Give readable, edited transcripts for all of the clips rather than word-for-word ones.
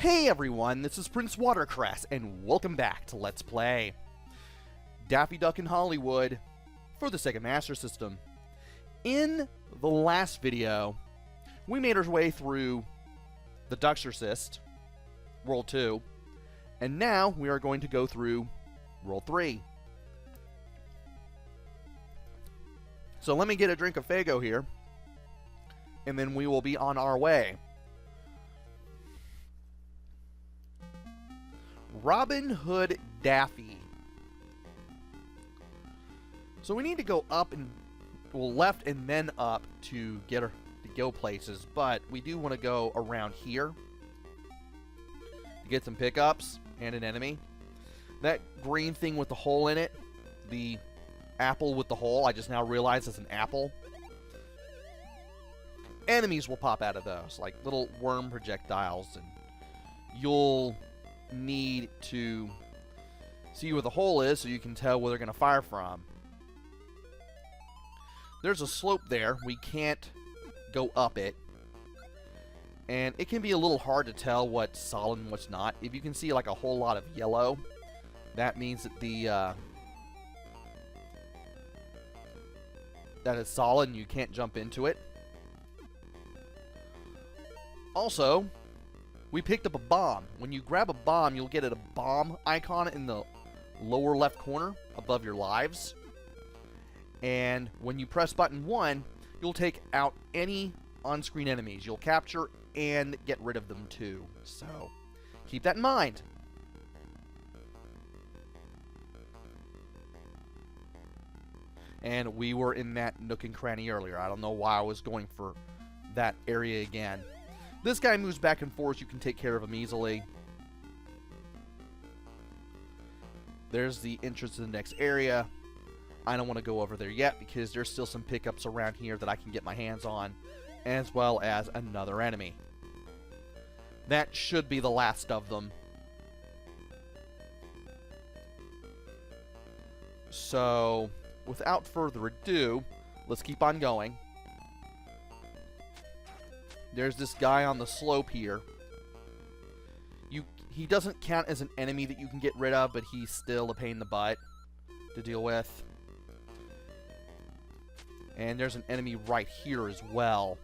Hey everyone, this is PrinceWatercress, and welcome back to Let's Play Daffy Duck in Hollywood for the Sega Master System. In the last video, we made our way through the Duckstercist, World 2, and now we are going to go through World 3. So let me get a drink of Faygo here, and then we will be on our way. Robin Hood Daffy. So we need to go up and, well, left and then up to go places, but we do want to go around here to get some pickups and an enemy. That green thing with the hole in it, the apple with the hole, I just now realized it's an apple. Enemies will pop out of those, like little worm projectiles, and you'll need to see where the hole is so you can tell where they're going to fire from. There's a slope there. We can't go up it. And it can be a little hard to tell what's solid and what's not. If you can see like a whole lot of yellow, that means that that it's solid and you can't jump into it. Also, we picked up a bomb. When you grab a bomb, you'll get a bomb icon in the lower left corner above your lives. And when you press button 1, you'll take out any on-screen enemies. You'll capture and get rid of them too. So, keep that in mind. And we were in that nook and cranny earlier. I don't know why I was going for that area again. This guy moves back and forth. You can take care of him easily. There's the entrance to the next area. I don't want to go over there yet because there's still some pickups around here that I can get my hands on, as well as another enemy. That should be the last of them. So, without further ado, let's keep on going. There's this guy on the slope here. He doesn't count as an enemy that you can get rid of, but he's still a pain in the butt to deal with. And there's an enemy right here as well.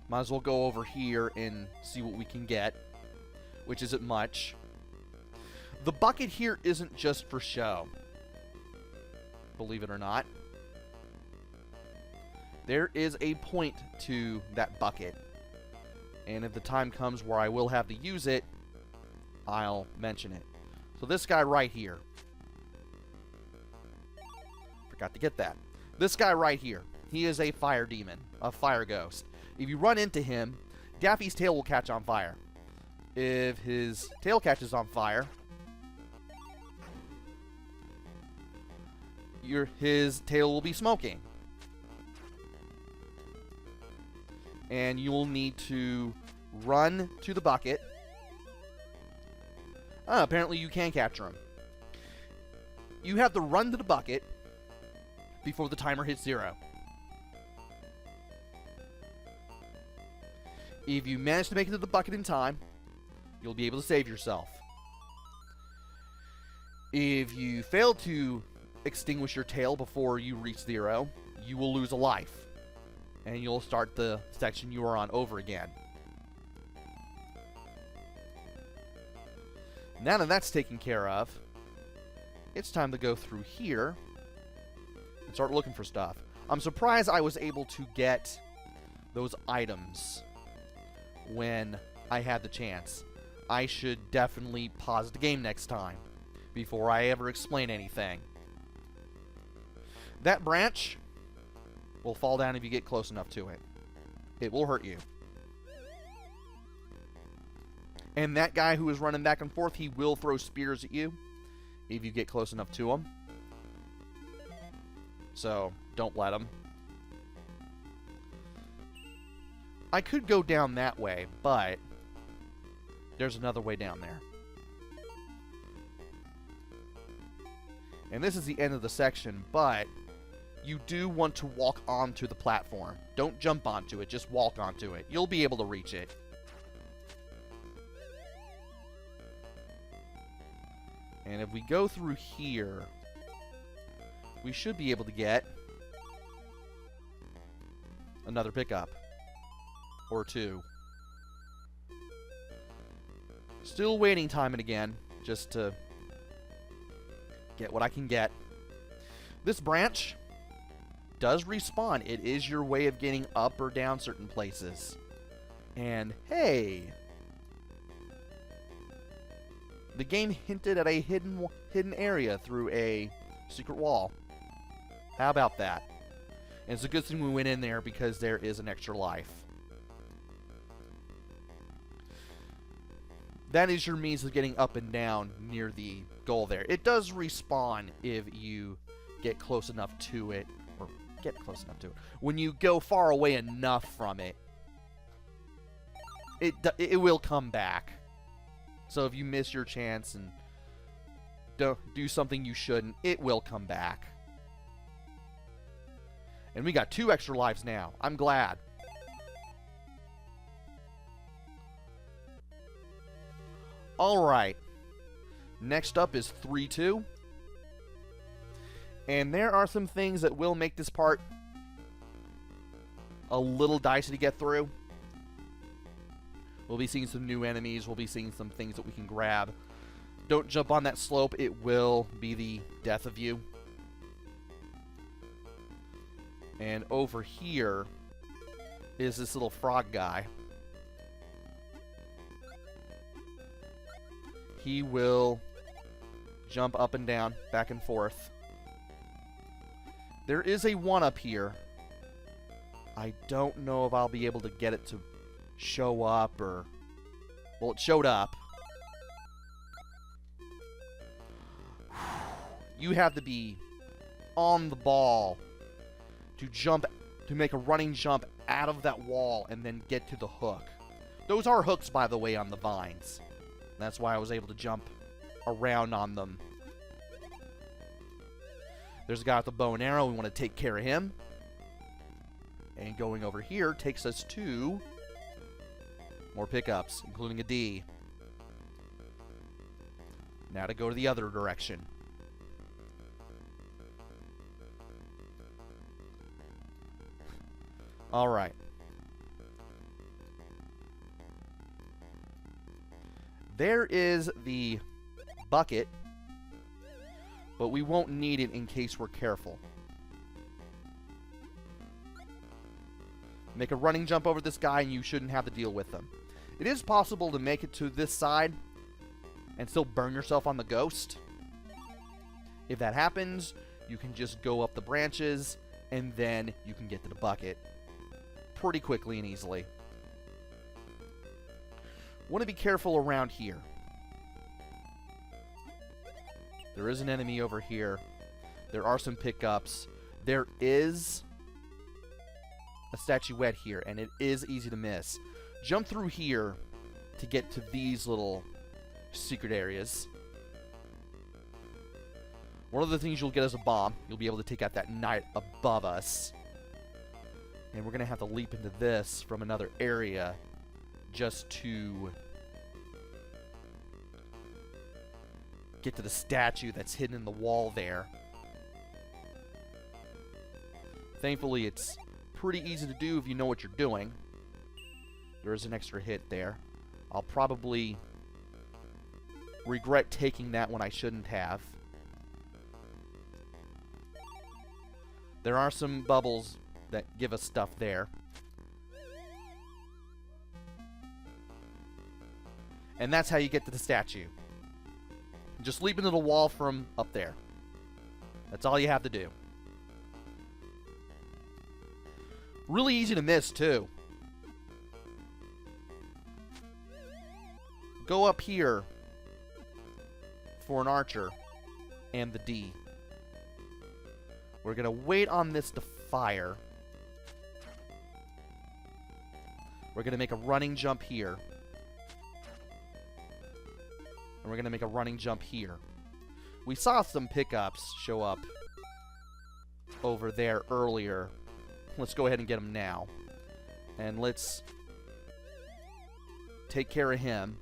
Might as well go over here and see what we can get, which isn't much. The bucket here isn't just for show, believe it or not. There is a point to that bucket, and if the time comes where I will have to use it, I'll mention it. So this guy right here, forgot to get that. This guy right here, he is a fire demon, a fire ghost. If you run into him, Daffy's tail will catch on fire. If his tail catches on fire, his tail will be smoking. And you will need to run to the bucket. Apparently you can capture him. You have to run to the bucket before the timer hits 0. If you manage to make it to the bucket in time, you'll be able to save yourself. If you fail to extinguish your tail before you reach 0, you will lose a life. And you'll start the section you are on over again. Now that that's taken care of, it's time to go through here and start looking for stuff. I'm surprised I was able to get those items when I had the chance. I should definitely pause the game next time before I ever explain anything. That branch will fall down if you get close enough to it. It will hurt you. And that guy who is running back and forth, he will throw spears at you if you get close enough to him. So, don't let him. I could go down that way, but there's another way down there. And this is the end of the section, but you do want to walk onto the platform. Don't jump onto it, just walk onto it. You'll be able to reach it. And if we go through here, we should be able to get another pickup. Or two. Still waiting time and again, just to get what I can get. This branch does respawn. It is your way of getting up or down certain places. And hey, the game hinted at a hidden area through a secret wall. How about that? And it's a good thing we went in there because there is an extra life. That is your means of getting up and down near the goal there. It does respawn if you get close enough to it. Or get close enough to it. When you go far away enough from it, it will come back. So if you miss your chance and do something you shouldn't, it will come back. And we got 2 extra lives now. I'm glad. Alright. Next up is 3-2. And there are some things that will make this part a little dicey to get through. We'll be seeing some new enemies. We'll be seeing some things that we can grab. Don't jump on that slope. It will be the death of you. And over here is this little frog guy. He will jump up and down, back and forth. There is a one up here. I don't know if I'll be able to get it to show up or... Well, it showed up. You have to be on the ball to jump, to make a running jump out of that wall and then get to the hook. Those are hooks, by the way, on the vines. That's why I was able to jump around on them. There's a guy with a bow and arrow. We want to take care of him. And going over here takes us to more pickups, including a D. Now to go to the other direction. Alright. There is the bucket, but we won't need it in case we're careful. Make a running jump over this guy and you shouldn't have to deal with them. It is possible to make it to this side and still burn yourself on the ghost. If that happens, you can just go up the branches and then you can get to the bucket pretty quickly and easily. Want to be careful around here. There is an enemy over here. There are some pickups. There is a statuette here, and it is easy to miss. Jump through here to get to these little secret areas. One of the things you'll get is a bomb. You'll be able to take out that knight above us. And we're going to have to leap into this from another area just to get to the statue that's hidden in the wall there. Thankfully, it's pretty easy to do if you know what you're doing. There is an extra hit there. I'll probably regret taking that when I shouldn't have. There are some bubbles that give us stuff there. And that's how you get to the statue. Just leap into the wall from up there. That's all you have to do. Really easy to miss, too. Go up here for an archer and the D. We're going to wait on this to fire. We're going to make a running jump here. And we're going to make a running jump here. We saw some pickups show up over there earlier. Let's go ahead and get him now. And let's take care of him.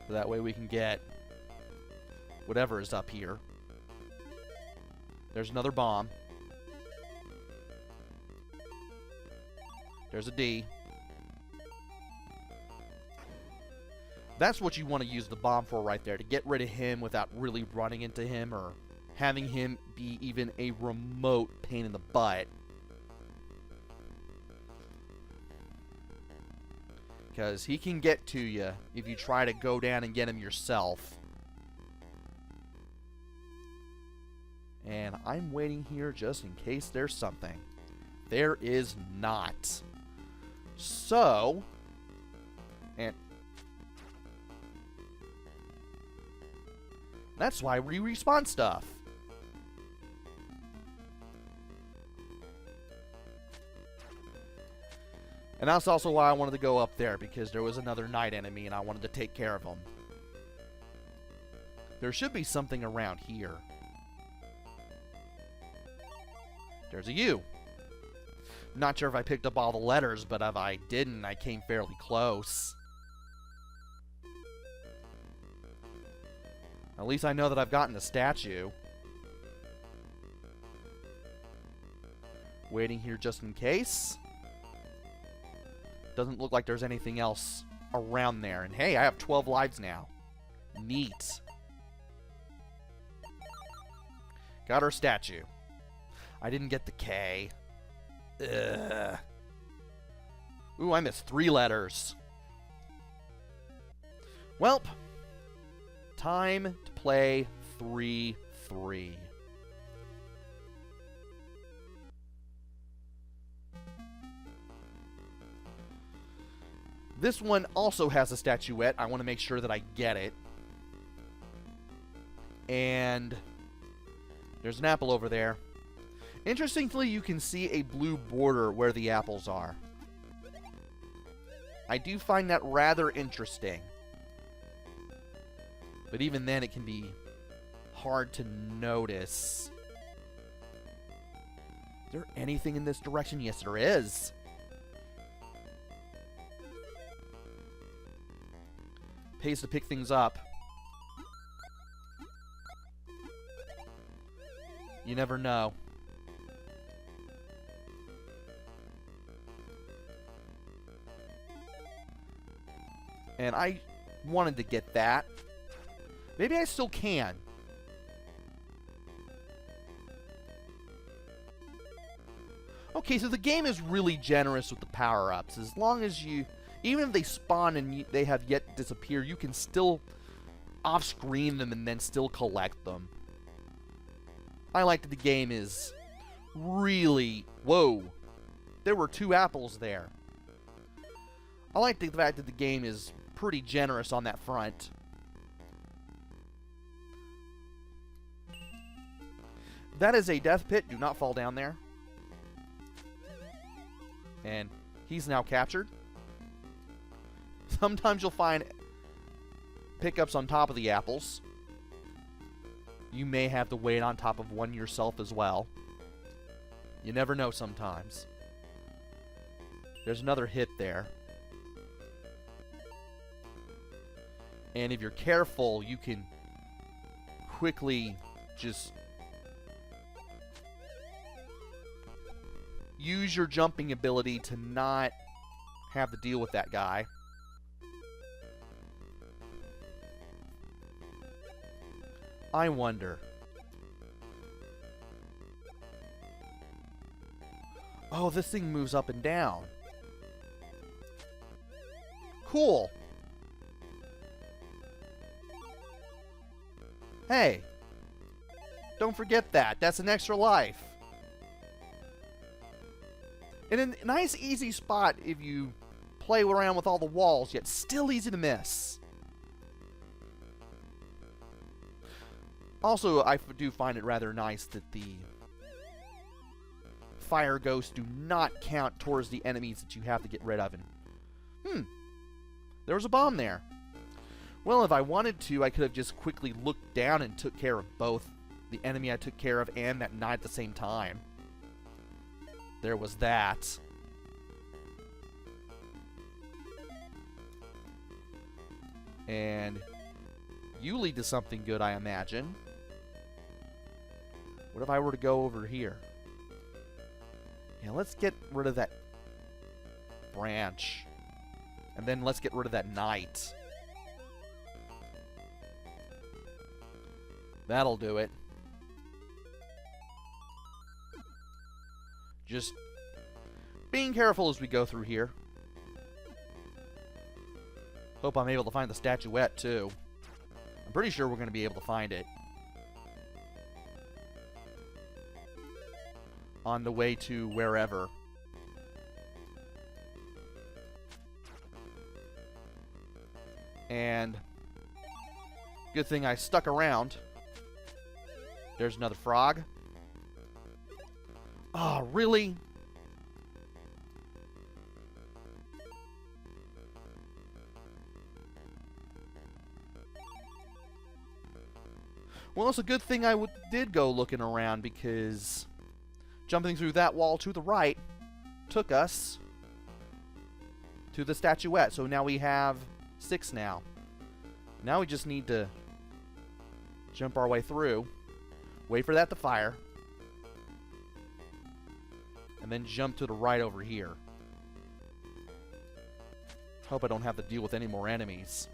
So that way we can get whatever is up here. There's another bomb. There's a D. That's what you want to use the bomb for right there, to get rid of him without really running into him or having him be even a remote pain in the butt. Because he can get to you if you try to go down and get him yourself. And I'm waiting here just in case there's something. There is not. So, and that's why we respawn stuff. And that's also why I wanted to go up there, because there was another night enemy and I wanted to take care of him. There should be something around here. There's a U. Not sure if I picked up all the letters, but if I didn't, I came fairly close. At least I know that I've gotten a statue. Waiting here just in case. Doesn't look like there's anything else around there. And hey, I have 12 lives now. Neat. Got our statue. I didn't get the K. Ugh. Ooh, I missed 3 letters. Welp. Time to play 3-3. This one also has a statuette. I want to make sure that I get it. And there's an apple over there. Interestingly, you can see a blue border where the apples are. I do find that rather interesting. But even then, it can be hard to notice. Is there anything in this direction? Yes, there is. Pays to pick things up. You never know. And I wanted to get that. Maybe I still can. Okay, so the game is really generous with the power-ups. As long as you... Even if they spawn and they have yet to disappear, you can still off-screen them and then still collect them. I like that the game is really... Whoa. There were 2 apples there. I like the fact that the game is pretty generous on that front. That is a death pit. Do not fall down there. And he's now captured. Sometimes you'll find pickups on top of the apples. You may have to wait on top of one yourself as well. You never know sometimes. There's another hit there. And if you're careful, you can quickly just use your jumping ability to not have to deal with that guy. I wonder. Oh, this thing moves up and down. Cool. Hey. Don't forget that. That's an extra life. And a nice easy spot if you play around with all the walls, yet still easy to miss. Also, I do find it rather nice that the fire ghosts do not count towards the enemies that you have to get rid of. And, there was a bomb there. Well, if I wanted to, I could have just quickly looked down and took care of both the enemy I took care of and that knight at the same time. There was that. And you lead to something good, I imagine. What if I were to go over here? Yeah, let's get rid of that branch. And then let's get rid of that knight. That'll do it. Just being careful as we go through here. Hope I'm able to find the statuette, too. I'm pretty sure we're going to be able to find it. On the way to wherever. And good thing I stuck around. There's another frog. Oh, really? Well, it's a good thing I did go looking around, because jumping through that wall to the right took us to the statuette. So now we have 6 now. Now we just need to jump our way through, wait for that to fire, and then jump to the right over here. Hope I don't have to deal with any more enemies.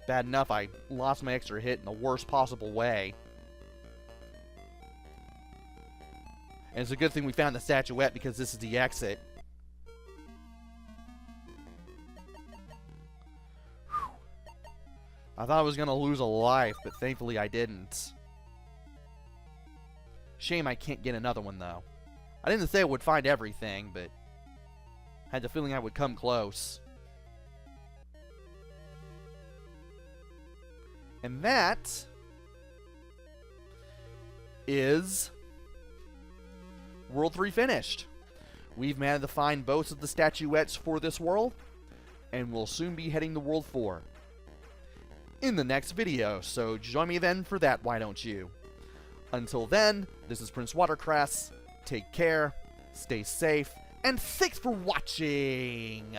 Bad enough I lost my extra hit in the worst possible way. And it's a good thing we found the statuette, because this is the exit. Whew. I thought I was going to lose a life, but thankfully I didn't. Shame I can't get another one, though. I didn't say I would find everything, but had the feeling I would come close. And that is World 3 finished. We've managed to find both of the statuettes for this world, and we'll soon be heading to World 4 in the next video, so join me then for that, why don't you? Until then, this is PrinceWatercress. Take care, stay safe, and thanks for watching!